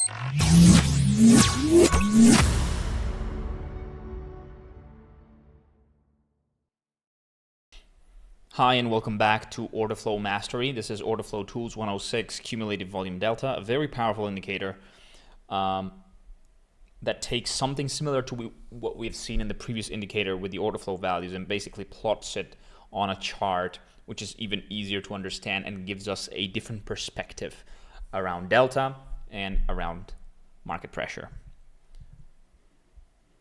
Hi and welcome back to Order Flow Mastery. This is Order Flow Tools 106 Cumulative Volume Delta, a very powerful indicator that takes something similar to what we've seen in the previous indicator with the order flow values and basically plots it on a chart, which is even easier to understand and gives us a different perspective around delta and around market pressure.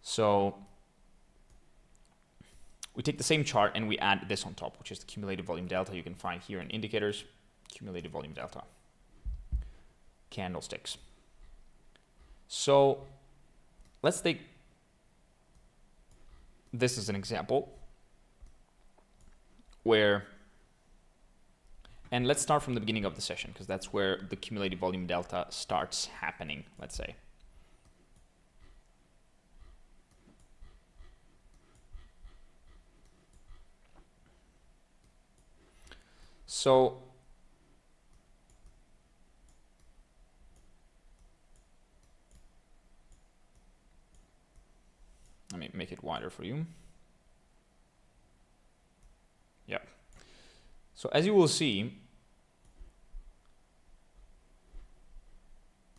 So we take the same chart and we add this on top, which is the cumulative volume delta. You can find here in indicators, cumulative volume delta, candlesticks. So let's take this as an example and let's start from the beginning of the session because that's where the cumulative volume delta starts happening, let's say. So let me make it wider for you. Yep. So as you will see,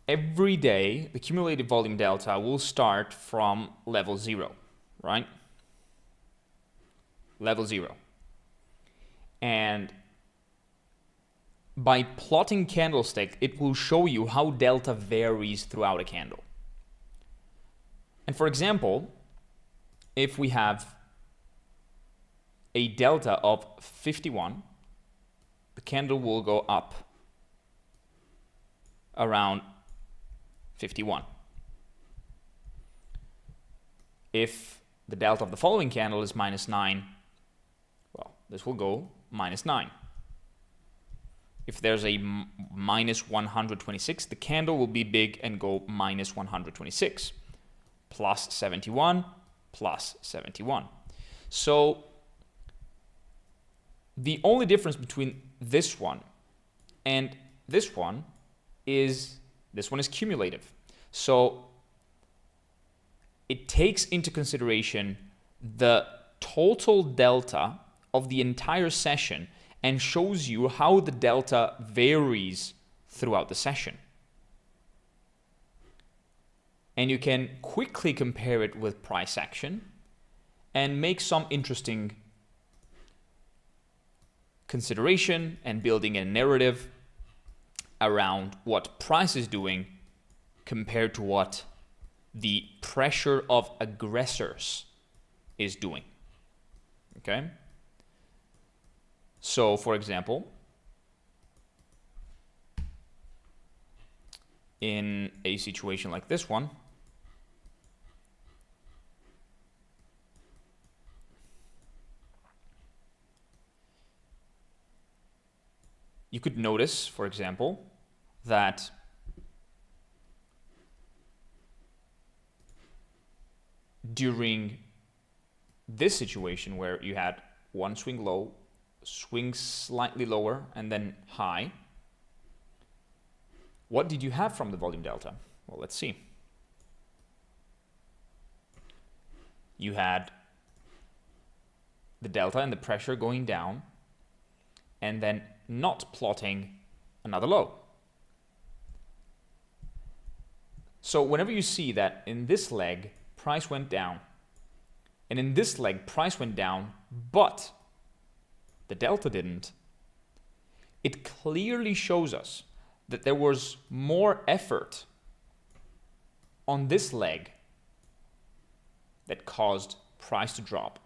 every day the cumulative volume delta will start from level 0, right? Level 0. And by plotting candlestick, it will show you how delta varies throughout a candle. And for example, if we have a delta of 51, the candle will go up around 51. If the delta of the following candle is -9, well, this will go -9. If there's a -126, the candle will be big and go -126, +71, +71. So the only difference between this one and this one is cumulative. So it takes into consideration the total delta of the entire session and shows you how the delta varies throughout the session. And you can quickly compare it with price action and make some interesting consideration and building a narrative around what price is doing compared to what the pressure of aggressors is doing. Okay? So, for example, in a situation like this one, you could notice, for example, that during this situation where you had one swing low, swing slightly lower, and then high, what did you have from the volume delta? Well, let's see. You had the delta and the pressure going down, and then not plotting another low. So whenever you see that in this leg, price went down, and in this leg, price went down, but the delta didn't, it clearly shows us that there was more effort on this leg that caused price to drop.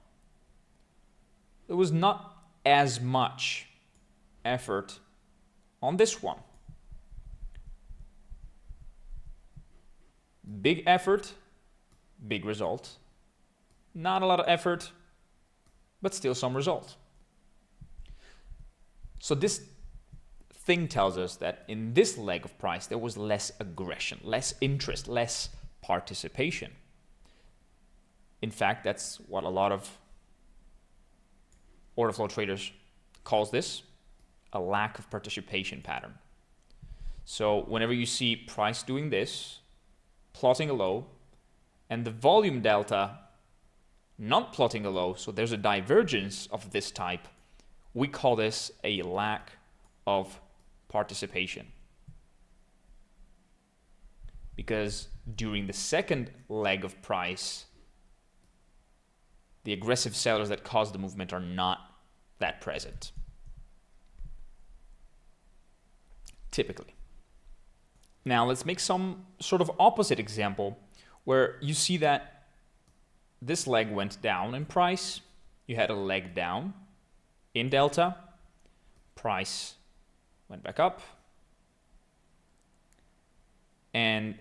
There was not as much effort on this one. Big effort, big result. Not a lot of effort, but still some result. So this thing tells us that in this leg of price, there was less aggression, less interest, less participation. In fact, that's what a lot of order flow traders calls this, a lack of participation pattern. So whenever you see price doing this, plotting a low, and the volume delta not plotting a low, so there's a divergence of this type, we call this a lack of participation. Because during the second leg of price, the aggressive sellers that caused the movement are not that present. Typically. Now let's make some sort of opposite example where you see that this leg went down in price. You had a leg down in delta. Price went back up. And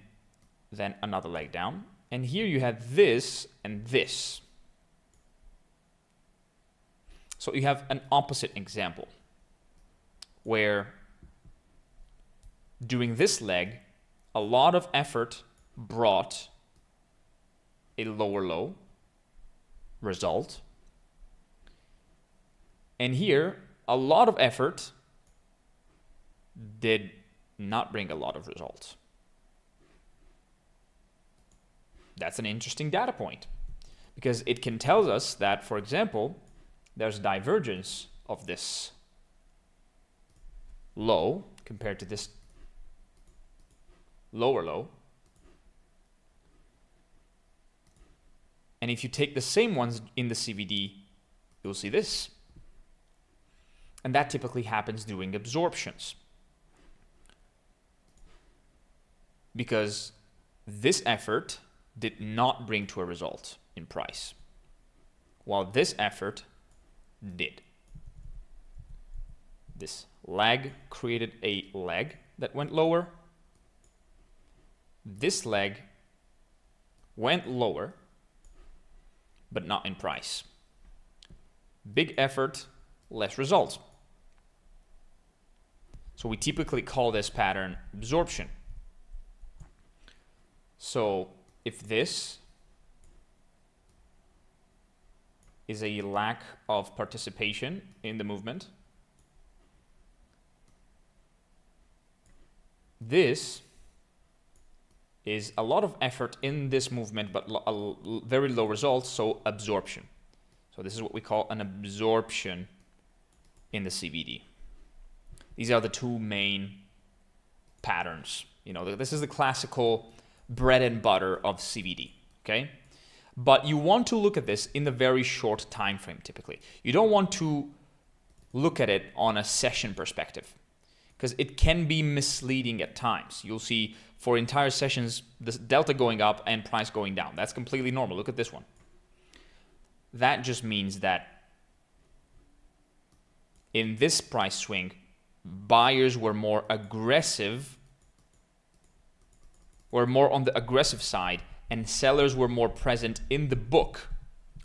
then another leg down. And here you had this and this. So you have an opposite example where during this leg, a lot of effort brought a lower low result. And here, a lot of effort did not bring a lot of results. That's an interesting data point because it can tell us that, for example, there's divergence of this low compared to this lower low. And if you take the same ones in the CVD, you'll see this. And that typically happens during absorptions. Because this effort did not bring to a result in price, while this effort did. This leg created a leg that went lower. This leg went lower, but not in price. Big effort, less result. So we typically call this pattern absorption. So if this is a lack of participation in the movement, this is a lot of effort in this movement, but very low results, so absorption. So this is what we call an absorption in the CVD. These are the two main patterns. You know, this is the classical bread and butter of CVD, okay? But you want to look at this in the very short time frame typically. You don't want to look at it on a session perspective because it can be misleading at times. You'll see for entire sessions, the delta going up and price going down. That's completely normal. Look at this one. That just means that in this price swing, buyers were more aggressive, were more on the aggressive side, and sellers were more present in the book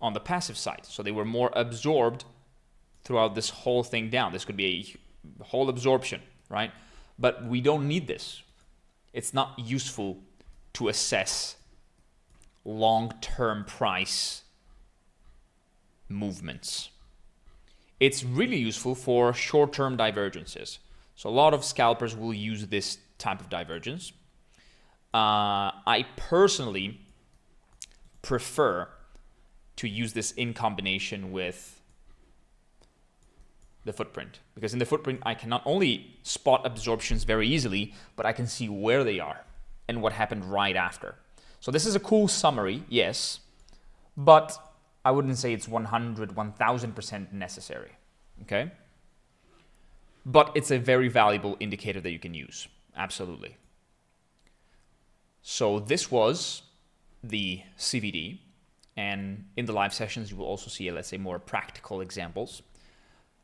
on the passive side. So they were more absorbed throughout this whole thing down. This could be a whole absorption, right? But we don't need this. It's not useful to assess long-term price movements. It's really useful for short-term divergences. So a lot of scalpers will use this type of divergence. I personally prefer to use this in combination with the footprint, because in the footprint I can not only spot absorptions very easily, but I can see where they are and what happened right after. So this is a cool summary, yes, but I wouldn't say it's 1000% necessary, okay? But it's a very valuable indicator that you can use, absolutely. So this was the CVD, and in the live sessions you will also see, let's say, more practical examples.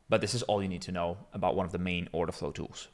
But this is all you need to know about one of the main order flow tools.